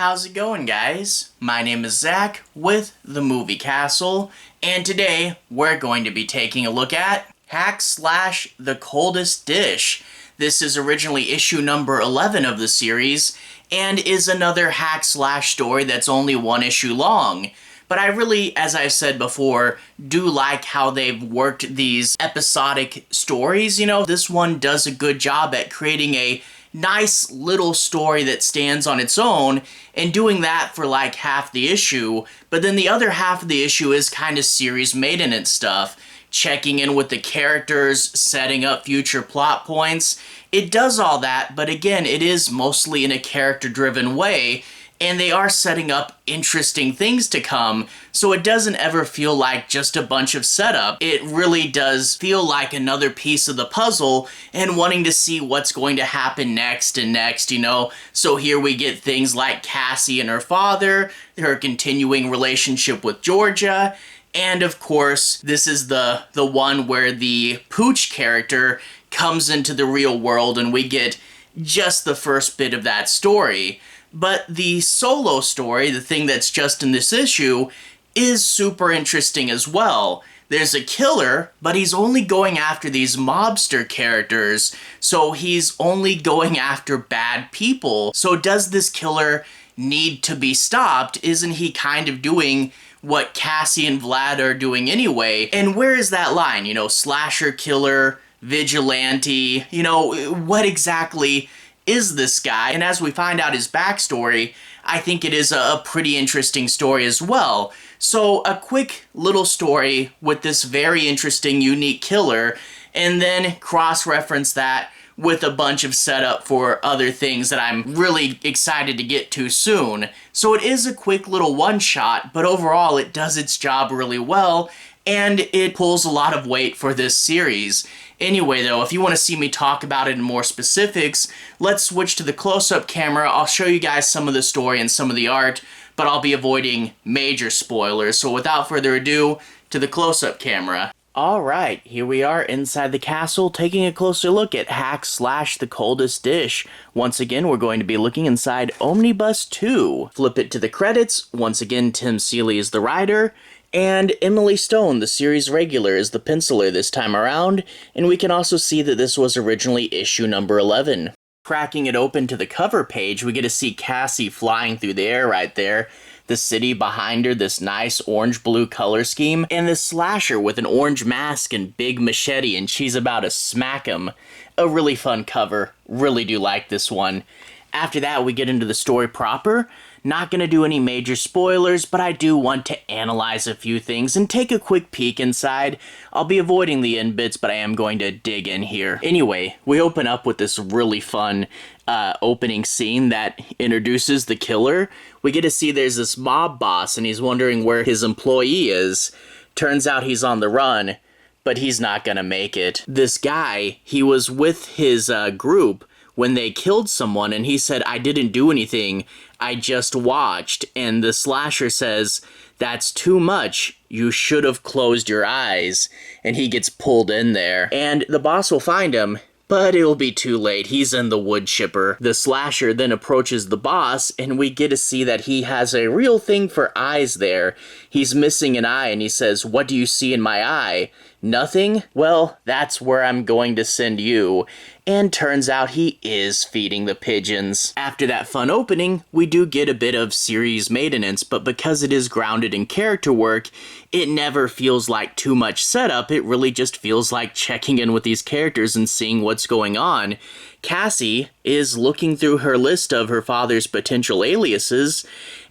How's it going, guys? My name is Zach with The Movie Castle, and today we're going to be taking a look at / The Coldest Dish. This is originally issue number 11 of the series, and is another hack / story that's only one issue long. But I really, as I've said before, do like how they've worked these episodic stories. You know, this one does a good job at creating a nice little story that stands on its own and doing that for like half the issue, but then the other half of the issue is kind of series maintenance stuff, checking in with the characters, setting up future plot points. It does all that, but again, it is mostly in a character-driven way, and they are setting up interesting things to come, so it doesn't ever feel like just a bunch of setup. It really does feel like another piece of the puzzle and wanting to see what's going to happen next and next, you know? So here we get things like Cassie and her father, her continuing relationship with Georgia, and of course, this is the one where the Pooch character comes into the real world and we get just the first bit of that story. But the solo story, the thing that's just in this issue, is super interesting as well. There's a killer, but he's only going after these mobster characters, so he's only going after bad people. So does this killer need to be stopped? Isn't he kind of doing what Cassie and Vlad are doing anyway? And where is that line? You know, slasher killer, vigilante, you know, what exactly is this guy? And as we find out his backstory, I think it is a pretty interesting story as well. So a quick little story with this very interesting, unique killer, and then cross-reference that with a bunch of setup for other things that I'm really excited to get to soon. So it is a quick little one-shot, but overall it does its job really well, and it pulls a lot of weight for this series. Anyway though, if you want to see me talk about it in more specifics, let's switch to the close-up camera. I'll show you guys some of the story and some of the art, but I'll be avoiding major spoilers. So without further ado, to the close-up camera. Alright, here we are inside the castle taking a closer look at hack / The Coldest Dish. Once again, we're going to be looking inside Omnibus 2. Flip it to the credits. Once again, Tim Seeley is the writer, and Emily Stone, the series regular, is the penciler this time around, and we can also see that this was originally issue number 11. Cracking it open to the cover page, we get to see Cassie flying through the air right there, the city behind her, this nice orange-blue color scheme, and this slasher with an orange mask and big machete, and she's about to smack him. A really fun cover. Really do like this one. After that, we get into the story proper. Not gonna do any major spoilers, but I do want to analyze a few things and take a quick peek inside. I'll be avoiding the end bits, but I am going to dig in here. Anyway, we open up with this really fun opening scene that introduces the killer. We get to see there's this mob boss, and he's wondering where his employee is. Turns out he's on the run, but he's not gonna make it. This guy, he was with his group when they killed someone, and he said, "I didn't do anything, I just watched." And the slasher says, "That's too much, you should have closed your eyes." And he gets pulled in there, and the boss will find him, but it'll be too late. He's in the wood chipper. The slasher then approaches the boss, and we get to see that he has a real thing for eyes there. He's missing an eye, and he says, "What do you see in my eye? Nothing? Well, that's where I'm going to send you." And turns out he is feeding the pigeons. After that fun opening, we do get a bit of series maintenance, but because it is grounded in character work, it never feels like too much setup. It really just feels like checking in with these characters and seeing what's going on. Cassie is looking through her list of her father's potential aliases,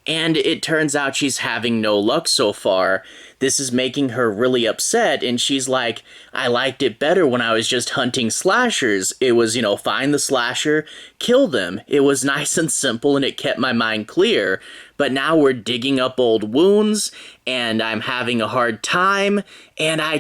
and it turns out she's having no luck so far. This is making her really upset, and she's like, "I liked it better when I was just hunting slashers. It was, you know, find the slasher, kill them. It was nice and simple, and it kept my mind clear. But now we're digging up old wounds, and I'm having a hard time, and I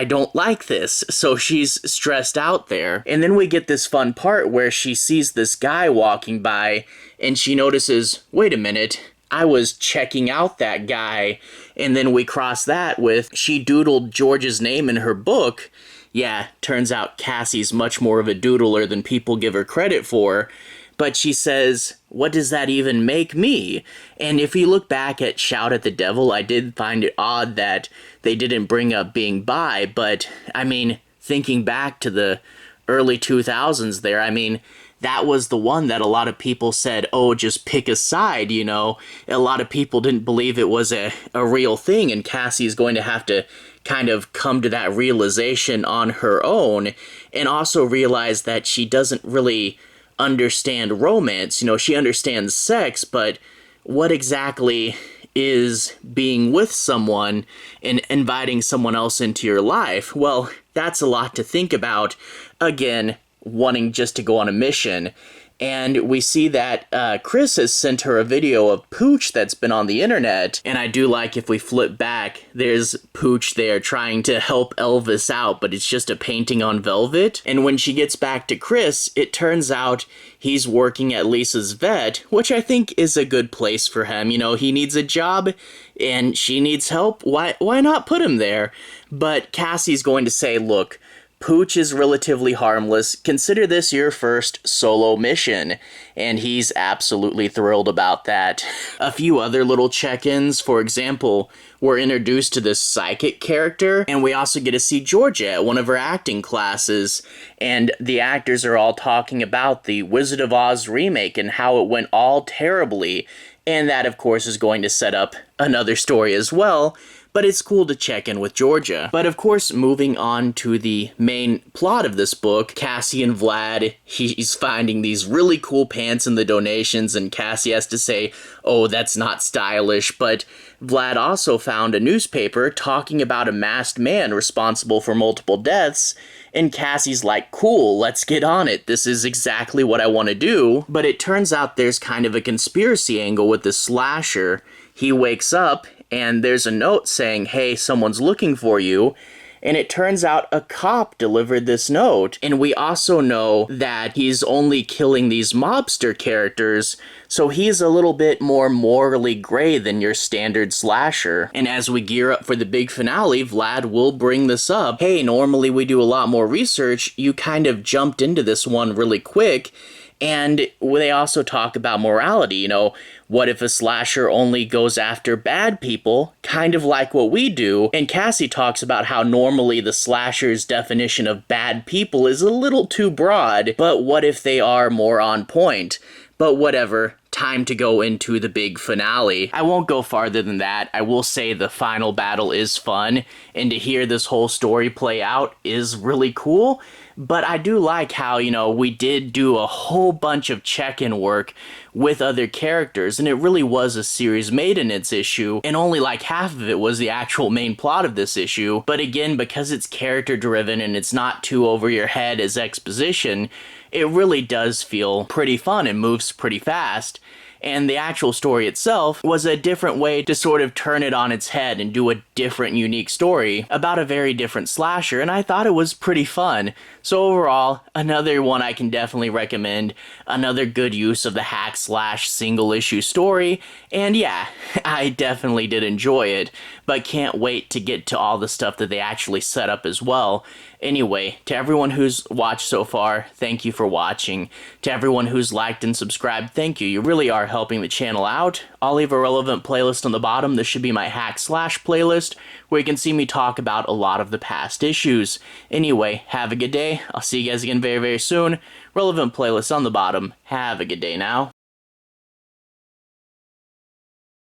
don't like this." So she's stressed out there. And then we get this fun part where she sees this guy walking by, and she notices, wait a minute, I was checking out that guy. And then we cross that with, she doodled George's name in her book. Yeah, turns out Cassie's much more of a doodler than people give her credit for. But she says, what does that even make me? And if you look back at Shout at the Devil, I did find it odd that they didn't bring up being bi, but, I mean, thinking back to the early 2000s there, I mean, that was the one that a lot of people said, oh, just pick a side, you know? A lot of people didn't believe it was a real thing, and Cassie's going to have to kind of come to that realization on her own, and also realize that she doesn't really understand romance. You know, she understands sex, but what exactly is being with someone and inviting someone else into your life? Well, that's a lot to think about. Again, wanting just to go on a mission. And we see that Chris has sent her a video of Pooch that's been on the internet. And I do like, if we flip back, there's Pooch there trying to help Elvis out, but it's just a painting on velvet. And when she gets back to Chris, it turns out he's working at Lisa's vet, which I think is a good place for him. You know, he needs a job and she needs help. Why not put him there? But Cassie's going to say, look, Pooch is relatively harmless. Consider this your first solo mission. And he's absolutely thrilled about that. A few other little check-ins, for example, we're introduced to this psychic character, and we also get to see Georgia at one of her acting classes, and the actors are all talking about the Wizard of Oz remake and how it went all terribly, and that, of course, is going to set up another story as well. But it's cool to check in with Georgia. But of course, moving on to the main plot of this book, Cassie and Vlad, he's finding these really cool pants in the donations, and Cassie has to say, oh, that's not stylish. But Vlad also found a newspaper talking about a masked man responsible for multiple deaths, and Cassie's like, cool, let's get on it. This is exactly what I want to do. But it turns out there's kind of a conspiracy angle with the slasher. He wakes up, and there's a note saying, hey, someone's looking for you. And it turns out a cop delivered this note. And we also know that he's only killing these mobster characters, so he's a little bit more morally gray than your standard slasher. And as we gear up for the big finale, Vlad will bring this up. Hey, normally we do a lot more research. You kind of jumped into this one really quick. And they also talk about morality, you know, what if a slasher only goes after bad people, kind of like what we do? And Cassie talks about how normally the slasher's definition of bad people is a little too broad, but what if they are more on point? But whatever, time to go into the big finale. I won't go farther than that. I will say the final battle is fun, and to hear this whole story play out is really cool. But I do like how, you know, we did do a whole bunch of check-in work with other characters, and it really was a series maintenance issue, and only like half of it was the actual main plot of this issue. But again, because it's character-driven and it's not too over your head as exposition, it really does feel pretty fun and moves pretty fast. And the actual story itself was a different way to sort of turn it on its head and do a different, unique story about a very different slasher, and I thought it was pretty fun. So overall, another one I can definitely recommend, another good use of the hack/slash single issue story, and yeah, I definitely did enjoy it, but can't wait to get to all the stuff that they actually set up as well. Anyway, to everyone who's watched so far, thank you for watching. To everyone who's liked and subscribed, thank you. You really are helping the channel out. I'll leave a relevant playlist on the bottom. This should be my hack/slash playlist, where you can see me talk about a lot of the past issues. Anyway, have a good day. I'll see you guys again very, very soon. Relevant playlist on the bottom. Have a good day now.